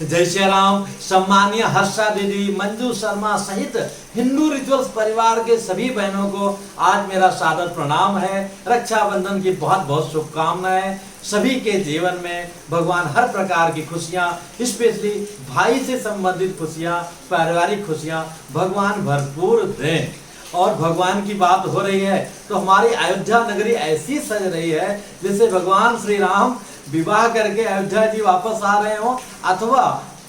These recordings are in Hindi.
जय श्री राम। सम्मानीय हर्षा दीदी, मंजू शर्मा सहित हिंदू रिचुअल्स परिवार के सभी बहनों को आज मेरा सादर प्रणाम है। रक्षाबंधन की बहुत बहुत शुभकामनाएं। सभी के जीवन में भगवान हर प्रकार की खुशियां, स्पेशली भाई से संबंधित खुशियां, पारिवारिक खुशियां भगवान भरपूर दें। और भगवान की बात हो रही है तो हमारी अयोध्या नगरी ऐसी सज रही है जैसे भगवान श्री राम विवाह करके अयोध्या जी वापस आ रहे हो, अथवा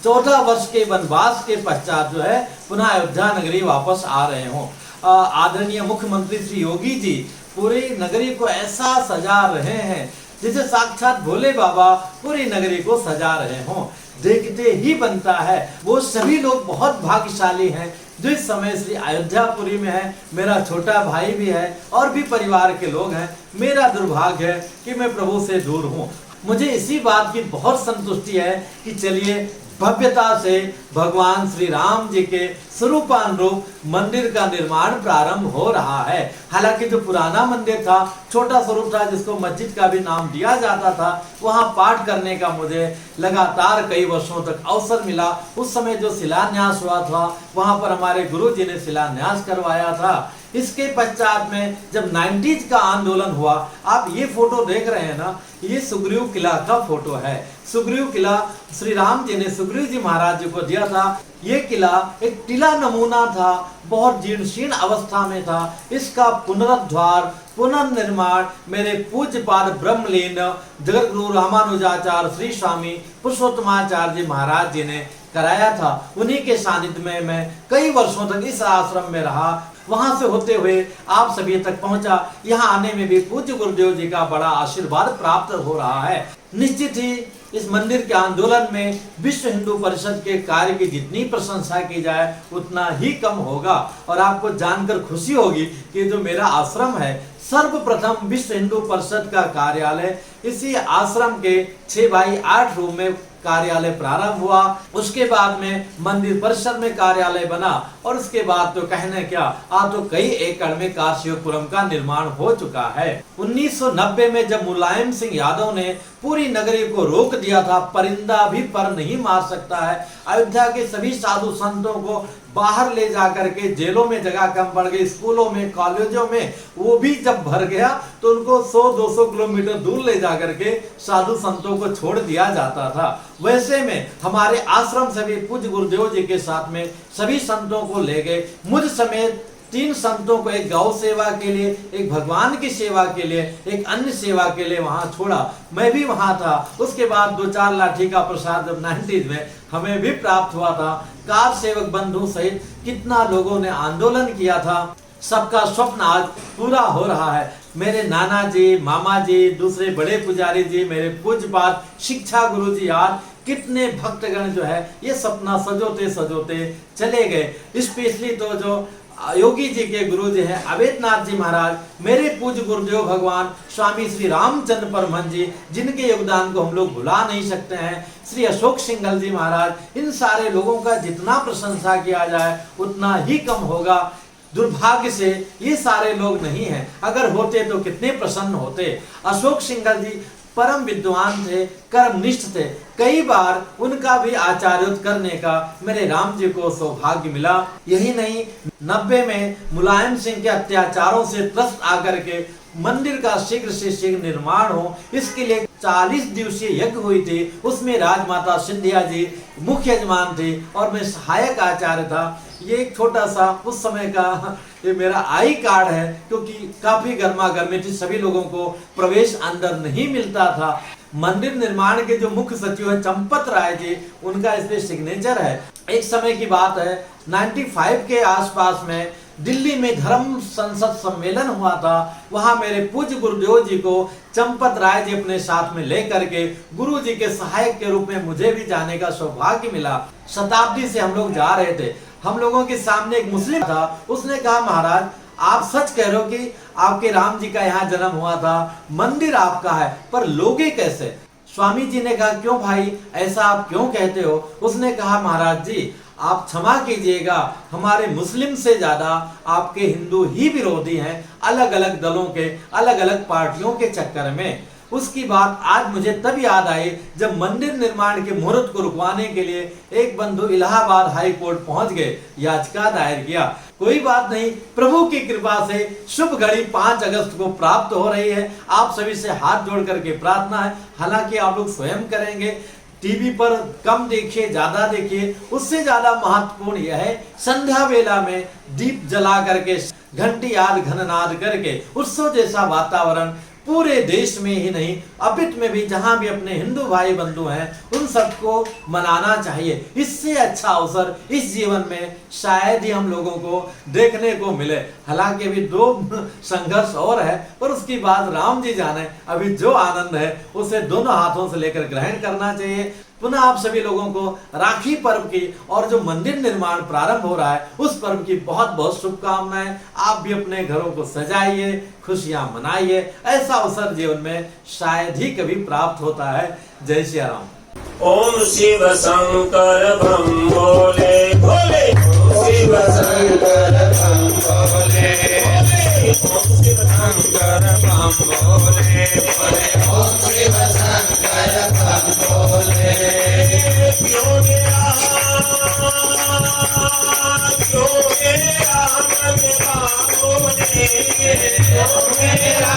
14 वर्ष के वनवास के पश्चात जो है पुनः अयोध्या नगरी वापस आ रहे हो। आदरणीय मुख्यमंत्री श्री योगी जी पूरी नगरी को ऐसा सजा रहे हैं जैसे साक्षात भोले बाबा पूरी नगरी को सजा रहे हो। देखते ही बनता है वो सभी लोग बहुत भाग्यशाली हैं जो इस समय श्री अयोध्यापुरी में है। मेरा छोटा भाई भी है और भी परिवार के लोग हैं। मेरा दुर्भाग्य है कि मैं प्रभु से दूर हूँ। मुझे इसी बात की बहुत संतुष्टि है कि चलिए भव्यता से भगवान श्री राम जी के स्वरूपानुरूप मंदिर का निर्माण प्रारंभ हो रहा है। हालांकि जो पुराना मंदिर था, छोटा स्वरूप था, जिसको मस्जिद का भी नाम दिया जाता था, वहां पाठ करने का मुझे लगातार कई वर्षों तक अवसर मिला। उस समय जो शिलान्यास हुआ था वहां पर हमारे गुरु जी ने शिलान्यास करवाया था। इसके पश्चात में जब 90s का आंदोलन हुआ, आप ये फोटो देख रहे हैं ना, ये सुग्रीव किला का फोटो है। सुग्रीव किला श्री राम जी ने सुग्रीव जी महाराज जी को दिया था। ये किला एक टीला नमूना था, बहुत जीर्ण अवस्था में था। इसका पुनरुद्धार, पुनर्निर्माण मेरे पूज्यपाद ब्रह्मलीन जगतगुरु रामानुजाचार्य श्री स्वामी पुरुषोत्तमाचार्य जी महाराज जी ने कराया था। उन्हीं के सानिध्य में मैं कई वर्षों तक इस आश्रम में रहा। वहां से होते हुए आप सभी तक पहुंचा। यहाँ आने में भी पूज्य गुरुदेव जी का बड़ा आशीर्वाद प्राप्त हो रहा है। निश्चित ही इस मंदिर के आंदोलन में विश्व हिंदू परिषद के कार्य की जितनी प्रशंसा की जाए उतना ही कम होगा। और आपको जानकर खुशी होगी कि जो मेरा आश्रम है, सर्वप्रथम विश्व हिंदू परिषद का कार्यालय इसी आश्रम के 6x8 रूम में कार्यालय प्रारंभ हुआ। उसके बाद में मंदिर परिसर में कार्यालय बना और उसके बाद तो कहने क्या, आज तो कई एकड़ में काशीपुरम का निर्माण हो चुका है। 1990 में जब मुलायम सिंह यादव ने पूरी नगरी को रोक दिया था, परिंदा भी पर नहीं मार सकता है, अयोध्या के सभी साधु संतों को बाहर ले जाकर के जेलों में जगह कम पड़ गई, स्कूलों में, कॉलेजों में वो भी जब भर गया तो उनको 100-200 किलोमीटर दूर ले जाकर के साधु संतों को छोड़ दिया जाता था। वैसे में हमारे आश्रम से भी पूज्य गुरुदेव जी के साथ में सभी संतों को ले गए। मुझ समेत 3 संतों को, एक गौ सेवा के लिए, एक भगवान की सेवा के लिए, एक अन्य सेवा के लिए वहां छोड़ा। मैं भी वहां था। उसके बाद 2-4 लाठी का प्रसाद जब 90s में हमें भी प्राप्त हुआ था। कार सेवक बंधु सहित कितना लोगों ने आंदोलन किया था। सबका स्वप्न आज पूरा हो रहा है। मेरे नाना जी, मामा जी, दूसरे बड़े पुजारी जी, मेरे पूज्यपाद शिक्षा गुरु जी, आज कितने भक्तगण जो है ये सपना सजोते सजोते चले गए। स्पेशली तो जो योगी जी के गुरु जी हैं अवैधनाथ जी महाराज, मेरे पूज्य गुरुदेव भगवान स्वामी श्री रामचंद्र परमहंस जी, जिनके योगदान को हम लोग भुला नहीं सकते हैं, श्री अशोक सिंघल जी महाराज, इन सारे लोगों का जितना प्रशंसा किया जाए उतना ही कम होगा। दुर्भाग्य से ये सारे लोग नहीं हैं, अगर होते तो कितने प्रसन्न होते। अशोक सिंघल जी परम विद्वान थे, कर्मनिष्ठ थे। कई बार उनका भी आचार्योक्त करने का मेरे राम जी को सौभाग्य मिला। यही नहीं, 90 में मुलायम सिंह के अत्याचारों से त्रस्त आकर के मंदिर का शीघ्र से शीघ्र निर्माण हो, इसके लिए 40 दिवसीय यज्ञ हुई थी। उसमें राजमाता सिंधिया जी मुख्य यजमान थे और मैं सहायक आचार्य था। ये एक छोटा सा उस समय का ये मेरा आई कार्ड है, क्योंकि काफी गर्मा गर्मी थी, सभी लोगों को प्रवेश अंदर नहीं मिलता था। मंदिर निर्माण के जो मुख्य सचिव है चंपत राय जी, उनका इस पे सिग्नेचर है। एक समय की बात है, 95 के आसपास में दिल्ली में धर्म संसद सम्मेलन हुआ था। वहां मेरे पूज्य गुरुदेव जी को चंपत राय जी अपने साथ में लेकर के गुरु जी के सहायक के रूप में मुझे भी जाने का सौभाग्य मिला। शताब्दी से हम लोग जा रहे थे। हम लोगों के सामने एक मुस्लिम था, उसने कहा, महाराज आप सच कह रहे हो कि आपके राम जी का यहाँ जन्म हुआ था, मंदिर आपका है, पर लोगे कैसे? स्वामी जी ने कहा, क्यों भाई, ऐसा आप क्यों कहते हो? उसने कहा, महाराज जी आप क्षमा कीजिएगा, हमारे मुस्लिम से ज्यादा आपके हिंदू ही विरोधी हैं, अलग अलग दलों के, अलग अलग पार्टियों के चक्कर में। उसकी बात आज मुझे तब याद आई जब मंदिर निर्माण के मुहूर्त को रुकवाने के लिए एक बंधु इलाहाबाद हाई कोर्ट पहुंच गए, याचिका दायर किया। कोई बात नहीं, प्रभु की कृपा से शुभ घड़ी 5 अगस्त को प्राप्त हो रही है। आप सभी से हाथ जोड़ करके प्रार्थना है, हालांकि आप लोग स्वयं करेंगे, टीवी पर कम देखिए, ज्यादा देखिए। उससे ज्यादा महत्वपूर्ण यह है संध्या वेला में दीप जला करके, घंटी आदि घननाद करके उत्सव जैसा वातावरण पूरे देश में ही नहीं, अपित में भी जहां भी अपने हिंदू भाई बंधु हैं उन सबको मनाना चाहिए। इससे अच्छा अवसर इस जीवन में शायद ही हम लोगों को देखने को मिले। हालांकि अभी 2 संघर्ष और है, पर उसकी बात राम जी जाने। अभी जो आनंद है उसे दोनों हाथों से लेकर ग्रहण करना चाहिए। पुनः आप सभी लोगों को राखी पर्व की और जो मंदिर निर्माण प्रारंभ हो रहा है उस पर्व की बहुत बहुत शुभकामनाएं। आप भी अपने घरों को सजाइए, खुशियां मनाइए। ऐसा अवसर जीवन में शायद ही कभी प्राप्त होता है। जय श्री राम। ओम शिव शंकर बम भोले भोले, ओम शिव शंकर बम भोले भोले, ओम शिव शंकर बम भोले भोले, ओम शिव शंकर बम भोले। क्यों मेरा मन बाबोले, क्यों मेरा